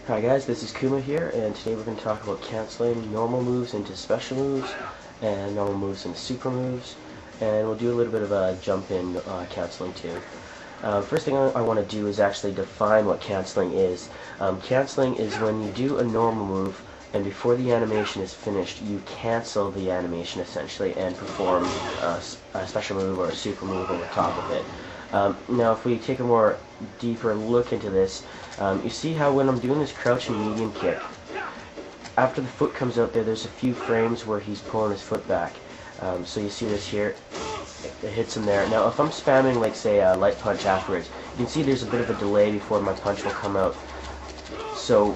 Hi guys, this is Kuma here, and today we're going to talk about canceling normal moves into special moves, and normal moves into super moves, and we'll do a little bit of a jump in canceling too. First thing I want to do is actually define what canceling is. Canceling is when you do a normal move, and before the animation is finished, you cancel the animation essentially and perform a special move or a super move over top of it. Now if we take a more deeper look into this, you see how when I'm doing this crouching medium kick, after the foot comes out there's a few frames where he's pulling his foot back. So you see this here, it hits him there. Now if I'm spamming, like say a light punch afterwards, you can see there's a bit of a delay before my punch will come out. So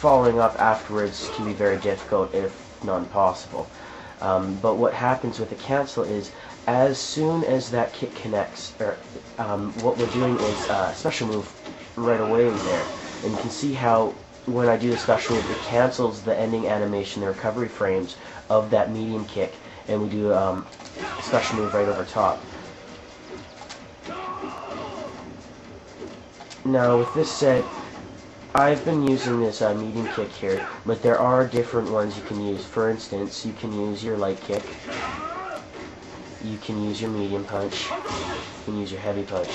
following up afterwards can be very difficult, if not impossible. But what happens with the cancel is, as soon as that kick connects, what we're doing is a special move right away there. And you can see how when I do the special move, it cancels the ending animation, the recovery frames of that medium kick, and we do a special move right over top. Now with this said, I've been using this medium kick here, but there are different ones you can use. For instance, you can use your light kick, you can use your medium punch, you can use your heavy punch.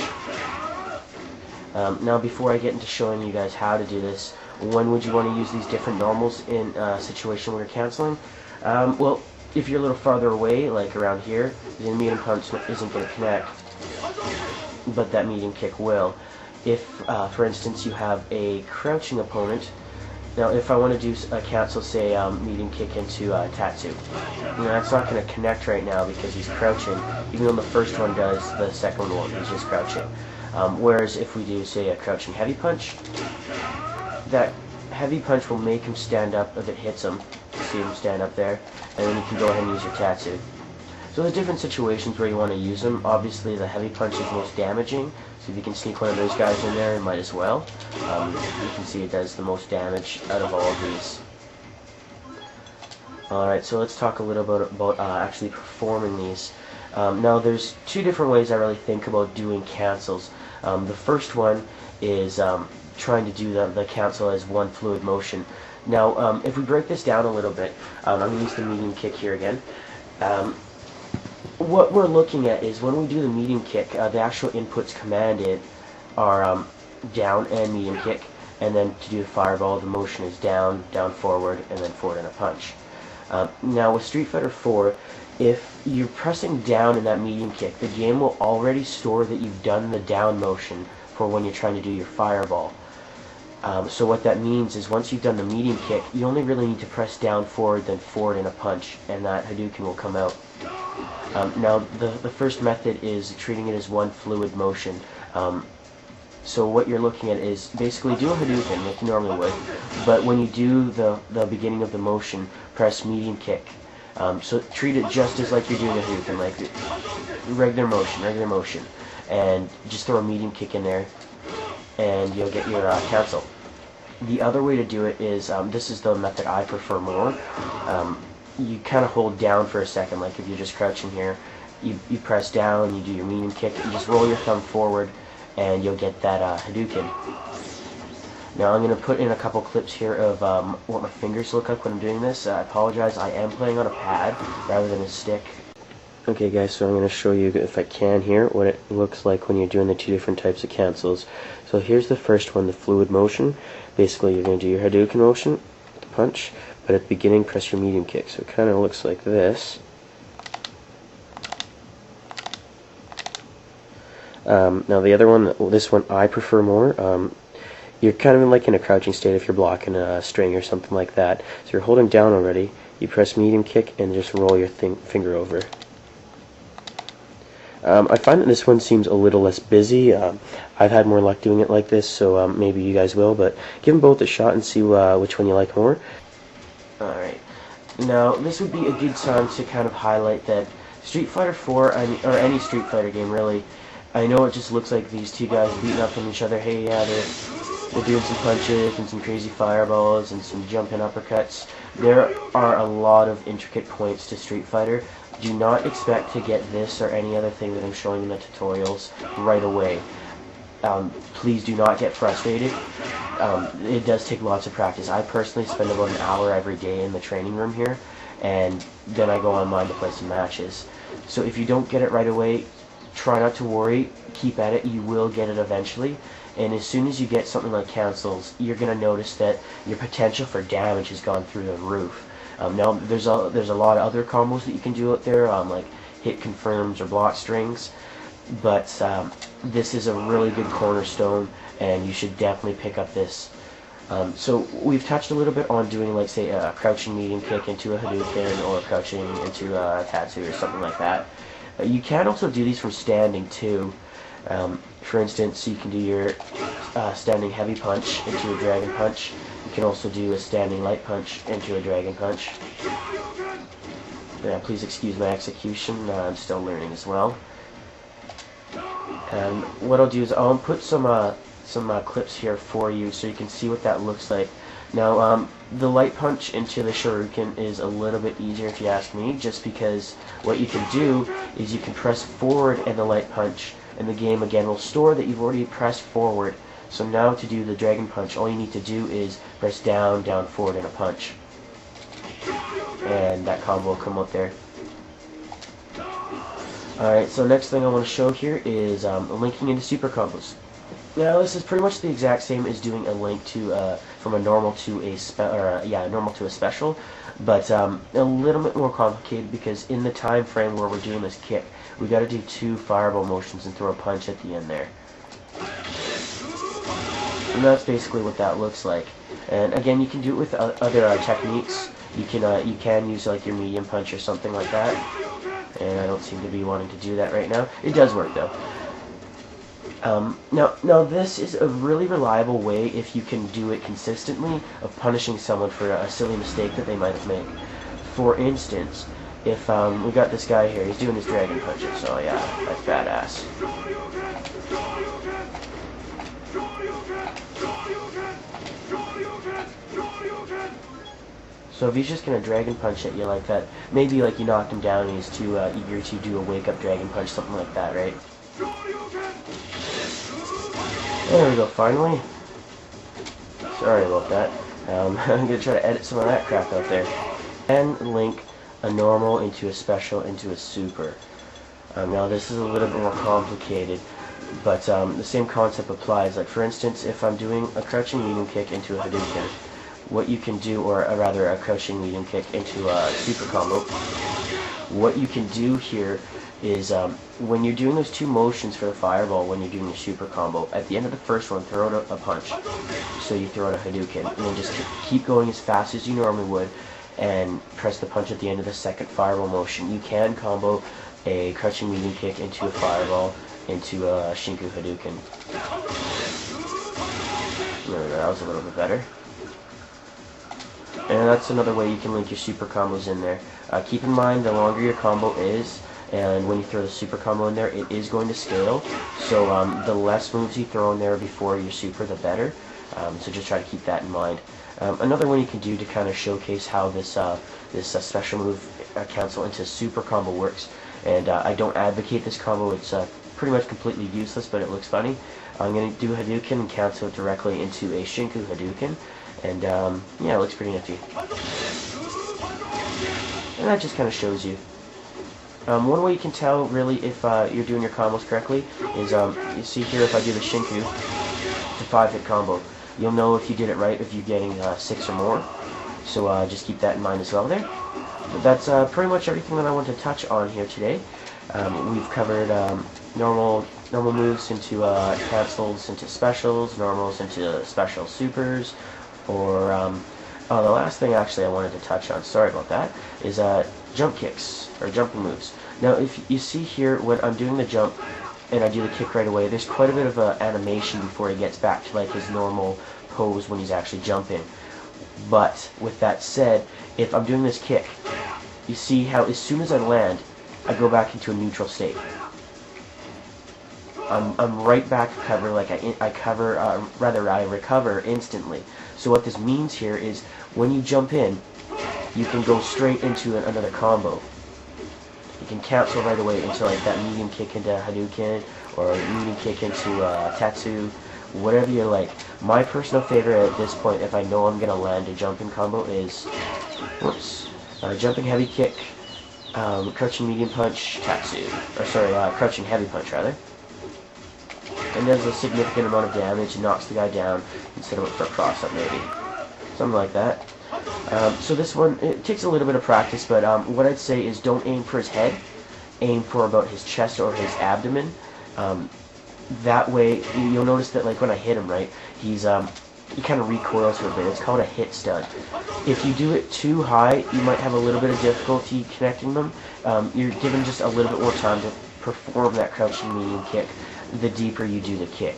Now before I get into showing you guys how to do this, when would you want to use these different normals in a situation where you're canceling? Well, if you're a little farther away, like around here, the medium punch isn't going to connect, but that medium kick will. If, for instance, you have a crouching opponent, now if I want to do a cancel, say medium kick into Tatsu, that's not going to connect right now because he's crouching, even though the first one does, the second one he's just crouching. Whereas if we do, say, a crouching heavy punch, that heavy punch will make him stand up if it hits him. See him stand up there, and then you can go ahead and use your Tatsu. So there's different situations where you want to use them. Obviously the heavy punch is most damaging, so if you can sneak one of those guys in there, you might as well. You can see it does the most damage out of all of these. Alright, so let's talk a little bit about actually performing these. Now there's two different ways I really think about doing cancels. The first one is trying to do the cancel as one fluid motion. Now if we break this down a little bit, I'm going to use the medium kick here again. What we're looking at is when we do the medium kick, the actual inputs commanded are down and medium kick, and then to do the fireball, the motion is down, down forward, and then forward and a punch. Now with Street Fighter 4, if you're pressing down in that medium kick, the game will already store that you've done the down motion for when you're trying to do your fireball. So what that means is once you've done the medium kick, you only really need to press down, forward, then forward and a punch, and that Hadouken will come out. Now the first method is treating it as one fluid motion. So what you're looking at is basically do a Hadouken like you normally would, but when you do the beginning of the motion, press medium kick. So treat it just as like you're doing a Hadouken, like regular motion, and just throw a medium kick in there, and you'll get your cancel. The other way to do it is, this is the method I prefer more. You kind of hold down for a second, like if you're just crouching here, you press down, you do your medium kick, you just roll your thumb forward, and you'll get that Hadouken. Now I'm going to put in a couple clips here of what my fingers look like when I'm doing this. I apologize, I am playing on a pad rather than a stick. Okay guys, so I'm going to show you, if I can here, what it looks like when you're doing the two different types of cancels. So here's the first one, the fluid motion. Basically you're going to do your Hadouken motion, the punch, but at the beginning press your medium kick. So it kind of looks like this. Now the other one, this one I prefer more. You're kind of like in a crouching state if you're blocking a string or something like that. So you're holding down already, you press medium kick and just roll your finger over. I find that this one seems a little less busy. I've had more luck doing it like this, so maybe you guys will, but give them both a shot and see which one you like more. Alright, now this would be a good time to kind of highlight that Street Fighter 4, or any Street Fighter game really, I know it just looks like these two guys beating up on each other. Hey, yeah, they're doing some punches and some crazy fireballs and some jumping uppercuts. There are a lot of intricate points to Street Fighter. Do not expect to get this or any other thing that I'm showing in the tutorials right away. Please do not get frustrated. it does take lots of practice. I personally spend about an hour every day in the training room here, and then I go online to play some matches. So if you don't get it right away, try not to worry. Keep at it. You will get it eventually. And as soon as you get something like cancels, you're going to notice that your potential for damage has gone through the roof. Now, there's a lot of other combos that you can do out there, like hit confirms or block strings. But this is a really good cornerstone, and you should definitely pick up this. So we've touched a little bit on doing, like, say, a crouching medium kick into a Hadouken, or crouching into a Tatsu or something like that. You can also do these from standing too. For instance, you can do your standing heavy punch into a dragon punch. You can also do a standing light punch into a dragon punch. Yeah, please excuse my execution. I'm still learning as well. And what I'll do is I'll put some clips here for you so you can see what that looks like. Now, the light punch into the Shoryuken is a little bit easier if you ask me, just because what you can do is you can press forward in the light punch, and the game again will store that you've already pressed forward. So now to do the dragon punch, all you need to do is press down, down, forward, and a punch. And that combo will come up there. Alright, so next thing I want to show here is linking into super combos. Now this is pretty much the exact same as doing a link to from a normal to a normal to a special, but a little bit more complicated because in the time frame where we're doing this kick, we got to do 2 fireball motions and throw a punch at the end there. And that's basically what that looks like. And again, you can do it with other techniques. You can use like your medium punch or something like that. And I don't seem to be wanting to do that right now. It does work though. Now this is a really reliable way, if you can do it consistently, of punishing someone for a silly mistake that they might have made. For instance, if we got this guy here, he's doing his dragon punches, so yeah, that's badass. So if he's just gonna dragon punch at you like that, maybe like you knocked him down and he's too eager to do a wake up dragon punch, something like that, right? There we go, finally. Sorry about that. I'm going to try to edit some of that crap out there. And link a normal into a special into a super. Now this is a little bit more complicated, but the same concept applies. Like for instance, if I'm doing a crouching medium kick into a Hadouken, what you can do, or rather a crouching medium kick into a super combo, what you can do here is when you're doing those 2 motions for the fireball, when you're doing the super combo, at the end of the first one, throw out a punch. So you throw out a Hadouken, and then just keep going as fast as you normally would, and press the punch at the end of the second fireball motion. You can combo a crouching medium kick into a fireball, into a Shinku Hadouken. There we go, that was a little bit better. And that's another way you can link your super combos in there. Keep in mind, the longer your combo is, and when you throw the super combo in there, it is going to scale. So the less moves you throw in there before your super, the better. So just try to keep that in mind. Another one you can do to kind of showcase how this special move cancel into super combo works, and I don't advocate this combo. It's pretty much completely useless, but it looks funny. I'm going to do Hadouken and cancel it directly into a Shinku Hadouken, and yeah, it looks pretty nifty. And that just kind of shows you. One way you can tell really if you're doing your combos correctly is you see here, if I do the Shinku, it's a 5-hit combo. You'll know if you did it right if you're getting 6 or more. So just keep that in mind as well there. But that's pretty much everything that I want to touch on here today. We've covered normal moves into cancels into specials, normals into special supers, or the last thing actually I wanted to touch on, sorry about that, is jump kicks, or jumping moves. Now if you see here, when I'm doing the jump and I do the kick right away, there's quite a bit of animation before he gets back to like his normal pose when he's actually jumping. But with that said, if I'm doing this kick, you see how as soon as I land, I go back into a neutral state. I'm right back to cover, like I recover instantly. So what this means here is when you jump in, you can go straight into another combo. You can cancel right away into like that medium kick into Hadouken, or medium kick into Tatsu, whatever you like. My personal favorite at this point, if I know I'm going to land a jumping combo, is jumping heavy kick, crouching medium punch, tatsu. Or sorry, crouching heavy punch, rather. And does a significant amount of damage and knocks the guy down instead of for a cross-up, maybe. Something like that. So this one, it takes a little bit of practice, but what I'd say is don't aim for his head. Aim for about his chest or his abdomen. That way, you'll notice that like when I hit him, right, he kind of recoils for a bit. It's called a hit stun. If you do it too high, you might have a little bit of difficulty connecting them. You're given just a little bit more time to perform that crouching medium kick the deeper you do the kick.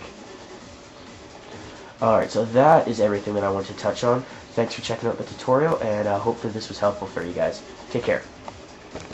Alright, so that is everything that I wanted to touch on. Thanks for checking out the tutorial, and hopefully this was helpful for you guys. Take care.